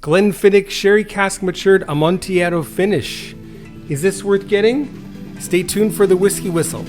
Glenfiddich Sherry Cask Matured Amontillado finish. Is this worth getting? Stay tuned for the Whiskey Whistle.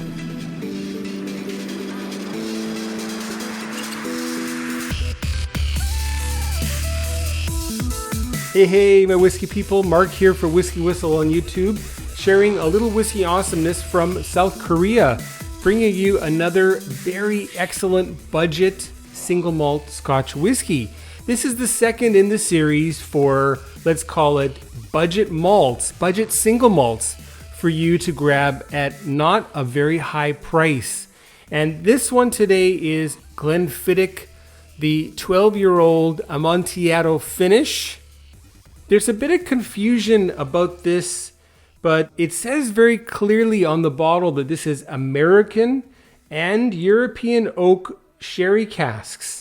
Hey, my whiskey people. Mark here for Whisky Whistle on YouTube, sharing a little whiskey awesomeness from South Korea, bringing you another very excellent budget single malt Scotch whiskey. This is the second in the series for, let's call it, budget malts, budget single malts for you to grab at not a very high price. And this one today is Glenfiddich, the 12-year-old Amontillado finish. There's a bit of confusion about this, but it says very clearly on the bottle that this is American and European oak sherry casks.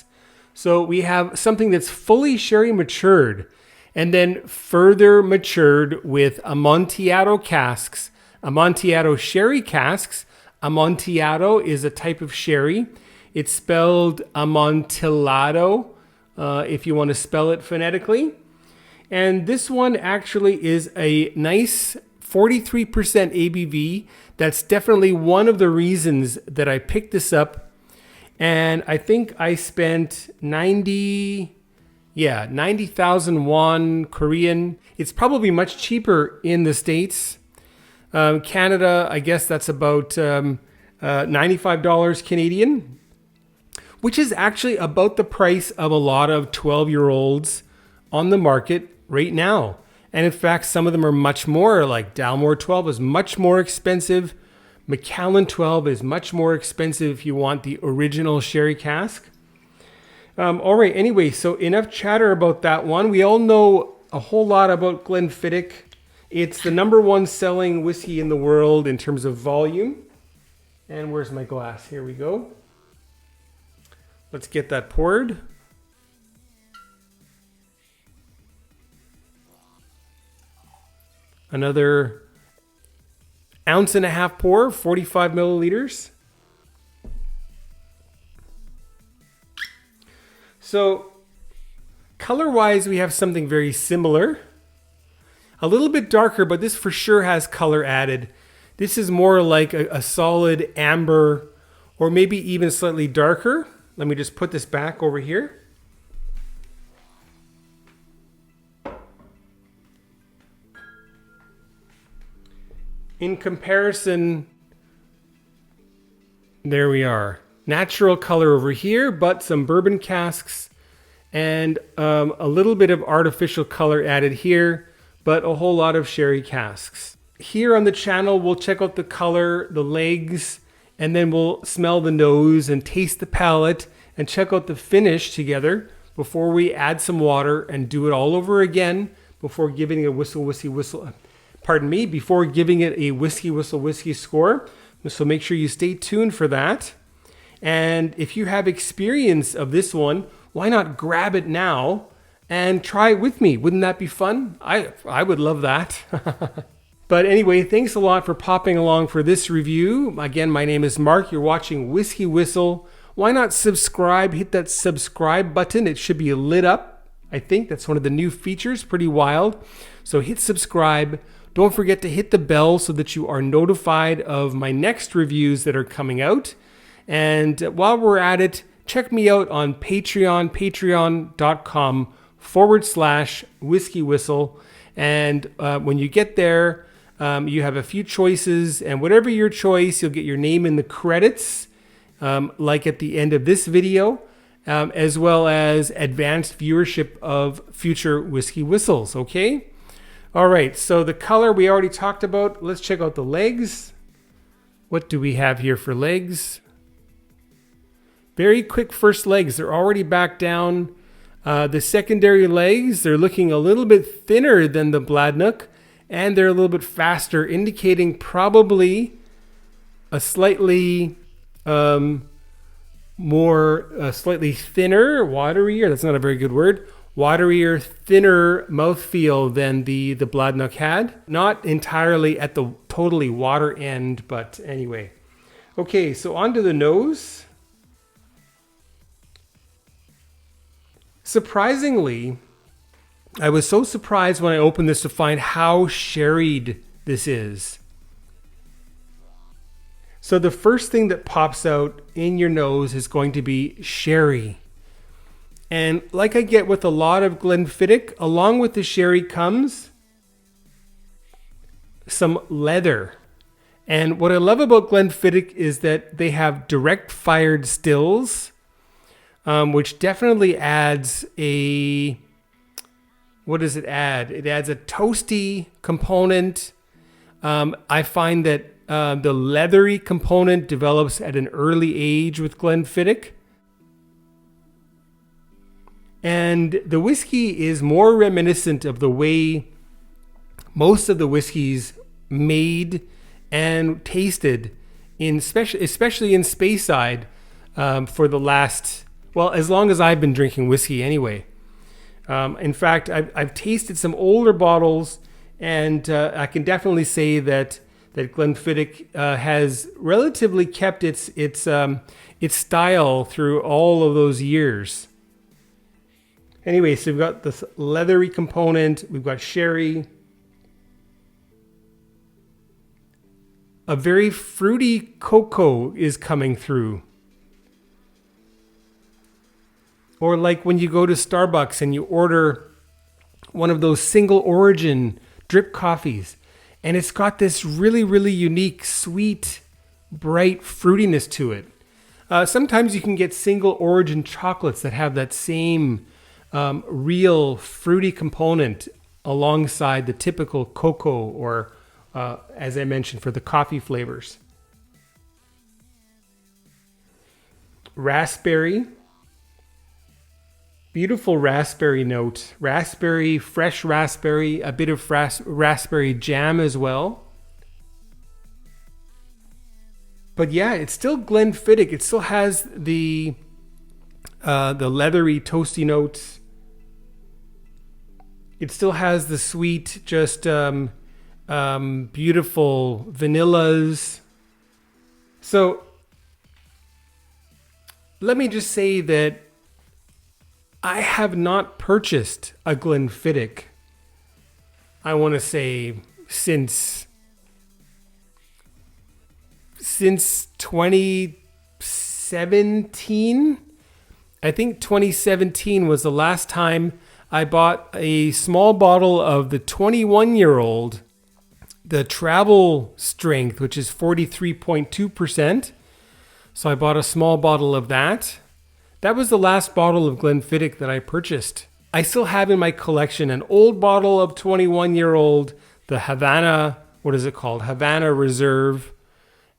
So we have something that's fully sherry matured and then further matured with Amontillado casks, Amontillado sherry casks. Amontillado is a type of sherry. It's spelled Amontillado, if you want to spell it phonetically. And this one actually is a nice 43% ABV. That's definitely one of the reasons that I picked this up. And I think I spent 90,000 won Korean. It's probably much cheaper in the States. Canada, I guess that's about $95 Canadian, which is actually about the price of a lot of 12-year-olds on the market right now. And in fact, some of them are much more, like Dalmore 12 is much more expensive. Macallan 12 is much more expensive if you want the original sherry cask. All right, anyway, so enough chatter about that one. We all know a whole lot about Glenfiddich. It's the #1 selling whiskey in the world in terms of volume. And where's my glass? Here we go. Let's get that poured. Another 1.5 ounce pour, 45 milliliters. So color-wise, we have something very similar. A little bit darker, but this for sure has color added. This is more like a solid amber, or maybe even slightly darker. Let me just put this back over here. In comparison, there we are. Natural color over here, but some bourbon casks and a little bit of artificial color added here, but a whole lot of sherry casks. Here on the channel, we'll check out the color, the legs, and then we'll smell the nose and taste the palate and check out the finish together before we add some water and do it all over again before giving it a before giving it a Whiskey Whistle whiskey score. So make sure you stay tuned for that. And if you have experience of this one, why not grab it now and try it with me? Wouldn't that be fun? I would love that. But anyway, thanks a lot for popping along for this review. Again, my name is Mark. You're watching Whiskey Whistle. Why not subscribe? Hit that subscribe button. It should be lit up. I think that's one of the new features. Pretty wild. So hit subscribe. Don't forget to hit the bell so that you are notified of my next reviews that are coming out. And while we're at it, check me out on Patreon, patreon.com/Whiskey Whistle. And when you get there, you have a few choices. And whatever your choice, you'll get your name in the credits, like at the end of this video, as well as advanced viewership of future Whiskey Whistles, okay? All right, so the color we already talked about. Let's check out the legs. What do we have here for legs? Very quick first legs. They're already back down. The secondary legs, they're looking a little bit thinner than the Bladnoch, and they're a little bit faster, indicating probably a slightly slightly thinner, waterier. That's not a very good word. Waterier, thinner mouthfeel than the Bladnoch had. Not entirely at the totally water end, but anyway. Okay, so onto the nose. Surprisingly, I was so surprised when I opened this to find how sherried this is. So the first thing that pops out in your nose is going to be sherry. And like I get with a lot of Glenfiddich, along with the sherry comes some leather. And what I love about Glenfiddich is that they have direct fired stills, which definitely adds a, what does it add? It adds a toasty component. I find that the leathery component develops at an early age with Glenfiddich. And the whiskey is more reminiscent of the way most of the whiskeys made and tasted, especially in Speyside, for the last, well, as long as I've been drinking whiskey anyway. In fact, I've tasted some older bottles, and I can definitely say that Glenfiddich has relatively kept its style through all of those years. Anyway, so we've got this leathery component, we've got sherry, a very fruity cocoa is coming through. Or like when you go to Starbucks and you order one of those single origin drip coffees, and it's got this really, really unique, sweet, bright fruitiness to it. Sometimes you can get single origin chocolates that have that same real fruity component alongside the typical cocoa or, as I mentioned, for the coffee flavors. Raspberry. Beautiful raspberry note. Raspberry, fresh raspberry, a bit of raspberry jam as well. But yeah, it's still Glenfiddich. It still has the leathery, toasty notes. It still has the sweet, just beautiful vanillas. So let me just say that I have not purchased a Glenfiddich, I want to say, since 2017. I think 2017 was the last time I bought a small bottle of the 21-year-old, the travel strength, which is 43.2%. So I bought a small bottle of that. That was the last bottle of Glenfiddich that I purchased. I still have in my collection an old bottle of 21-year-old, the Havana, what is it called? Havana Reserve.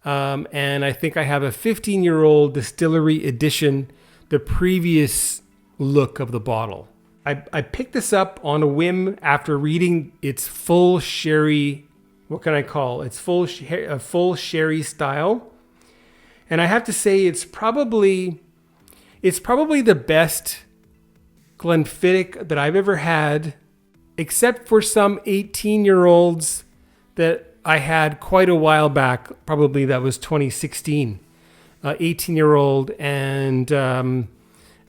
And I think I have a 15-year-old distillery edition, the previous look of the bottle. I picked this up on a whim after reading its full sherry, what can I call? Its full sherry style. And I have to say it's probably the best Glenfiddich that I've ever had, except for some 18-year-olds that I had quite a while back. Probably that was 2016. 18-year-old and the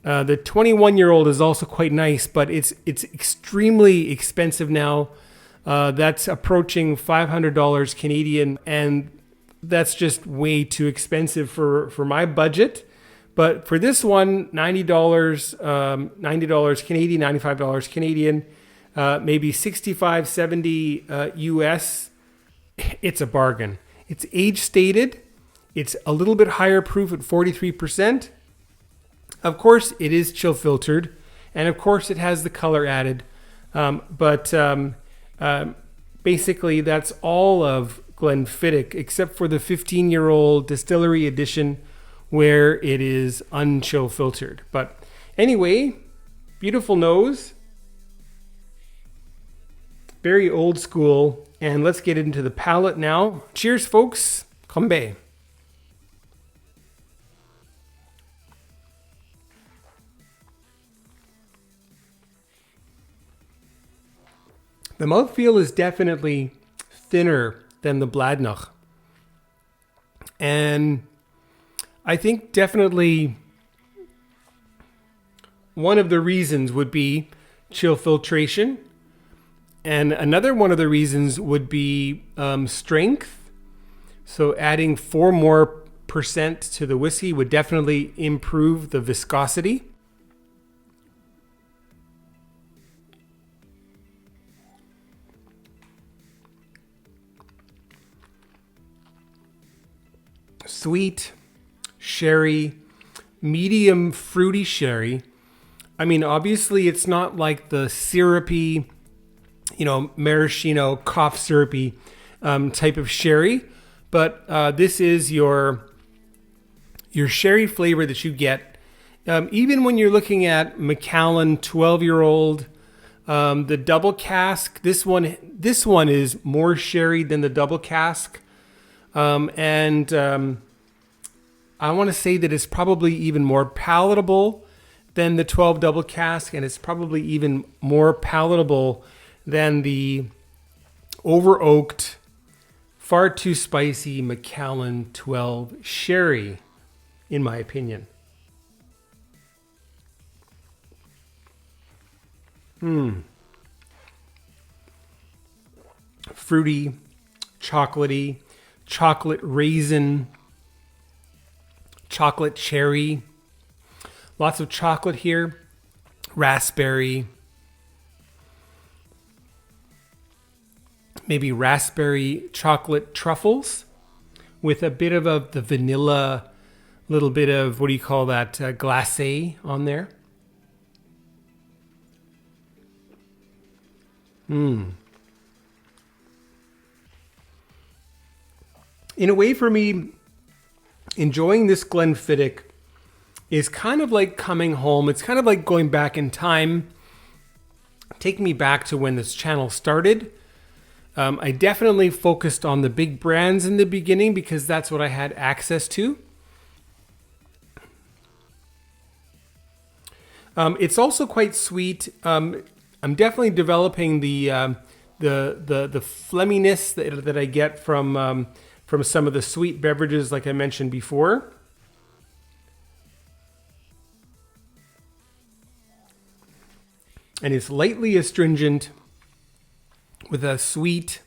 21-year-old is also quite nice, but it's extremely expensive now. That's approaching $500 Canadian, and that's just way too expensive for my budget. But for this one, $90 Canadian, $95 Canadian, maybe $65, $70 US. It's a bargain. It's age stated. It's a little bit higher proof at 43%. Of course, it is chill filtered, and of course, it has the color added. Basically, that's all of Glenfiddich, except for the 15-year-old distillery edition, where it is unchill filtered. But anyway, beautiful nose, very old school, and let's get into the palate now. Cheers, folks. Kombe. The mouthfeel is definitely thinner than the Bladnoch. And I think definitely one of the reasons would be chill filtration. And another one of the reasons would be strength. So adding 4 more % to the whiskey would definitely improve the viscosity. Sweet sherry, medium fruity sherry. I mean, obviously it's not like the syrupy, maraschino cough syrupy type of sherry, but this is your sherry flavor that you get. Even when you're looking at Macallan 12-year-old, the double cask, this one is more sherry than the double cask. I want to say that it's probably even more palatable than the 12 double cask, and it's probably even more palatable than the over-oaked, far too spicy Macallan 12 sherry, in my opinion. Fruity, chocolatey, chocolate raisin, chocolate cherry, lots of chocolate here, raspberry, maybe raspberry chocolate truffles with a bit of the vanilla, little bit of, what do you call that, glacé on there. In a way, for me, enjoying this Glenfiddich is kind of like coming home. It's kind of like going back in time, taking me back to when this channel started. I definitely focused on the big brands in the beginning because that's what I had access to. It's also quite sweet. I'm definitely developing the phlegminess that I get from some of the sweet beverages, like I mentioned before. And it's lightly astringent with a sweet,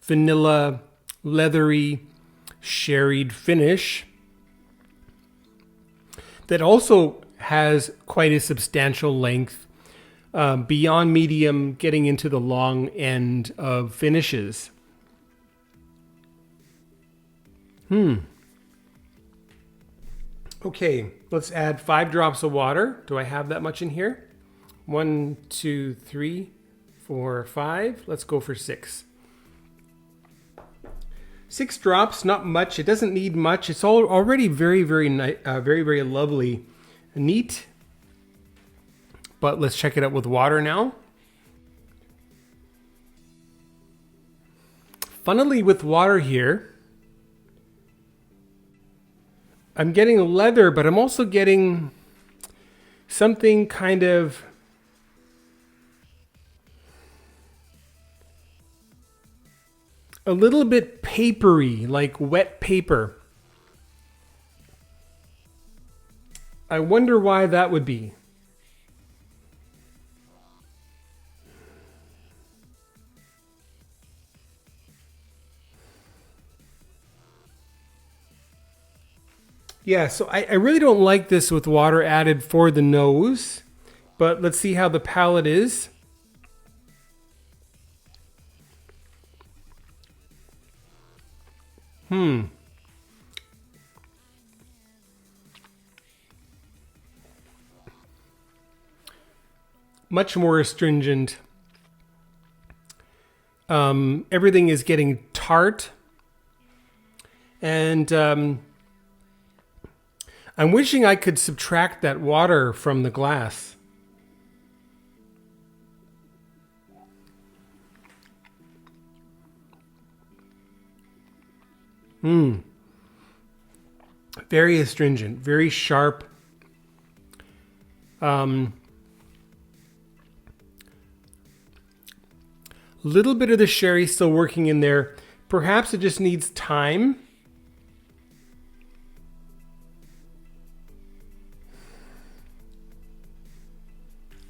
vanilla, leathery, sherried finish that also has quite a substantial length, beyond medium, getting into the long end of finishes. Okay, let's add 5 drops of water. Do I have that much in here? 1, 2, 3, 4, 5. Let's go for 6. 6 drops, not much. It doesn't need much. It's already very, very nice, very, very lovely, neat. But let's check it out with water now. Funnily, with water here, I'm getting leather, but I'm also getting something kind of a little bit papery, like wet paper. I wonder why that would be. Yeah, so I really don't like this with water added for the nose, but let's see how the palate is. Much more astringent. Everything is getting tart. And I'm wishing I could subtract that water from the glass. Very astringent, very sharp. Little bit of the sherry still working in there. Perhaps it just needs time.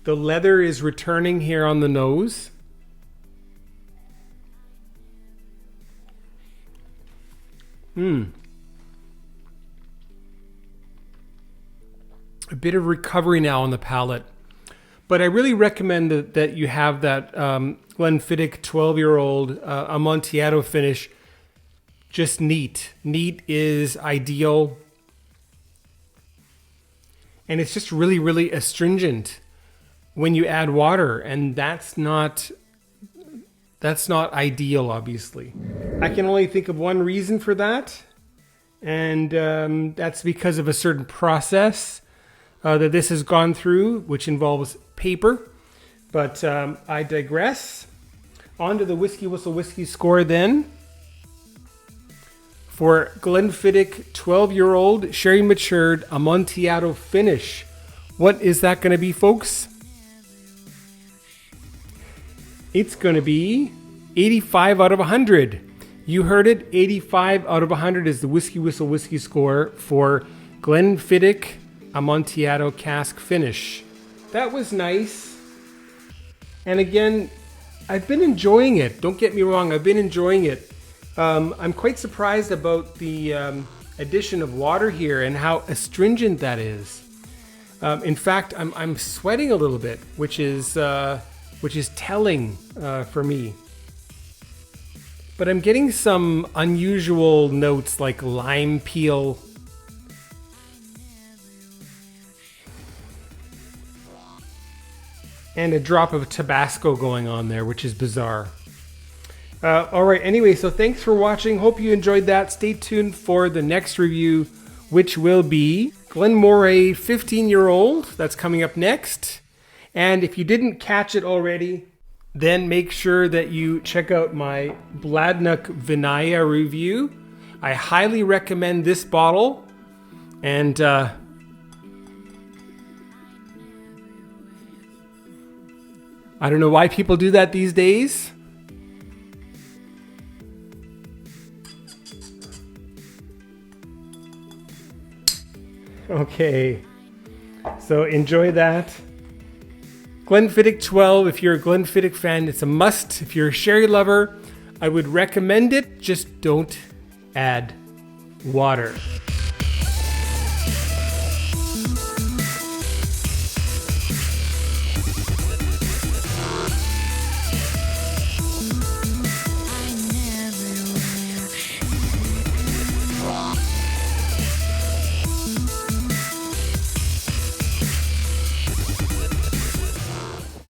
The leather is returning here on the nose. A bit of recovery now on the palate. But I really recommend that you have that Glenfiddich 12-year-old Amontillado finish. Just neat. Neat is ideal. And it's just really, really astringent when you add water. And that's not ideal, obviously. I can only think of one reason for that. And that's because of a certain process that this has gone through, which involves paper. But I digress. On to the Whisky Whistle Whiskey score then. For Glenfiddich 12-year-old sherry matured Amontillado finish. What is that going to be, folks? It's going to be 85 out of 100. You heard it. 85 out of 100 is the Whisky Whistle Whiskey score for Glenfiddich Amontillado cask finish. That was nice. And again, I've been enjoying it. Don't get me wrong. I've been enjoying it. I'm quite surprised about the addition of water here and how astringent that is. In fact, I'm sweating a little bit, which is telling for me. But I'm getting some unusual notes like lime peel. And a drop of Tabasco going on there, which is bizarre. All right, anyway, so thanks for watching. Hope you enjoyed that. Stay tuned for the next review, which will be Glenmoray 15-year-old. That's coming up next. And if you didn't catch it already, then make sure that you check out my Bladnoch Vinaya review. I highly recommend this bottle. And I don't know why people do that these days. Okay, so enjoy that. Glenfiddich 12, if you're a Glenfiddich fan, it's a must. If you're a sherry lover, I would recommend it. Just don't add water.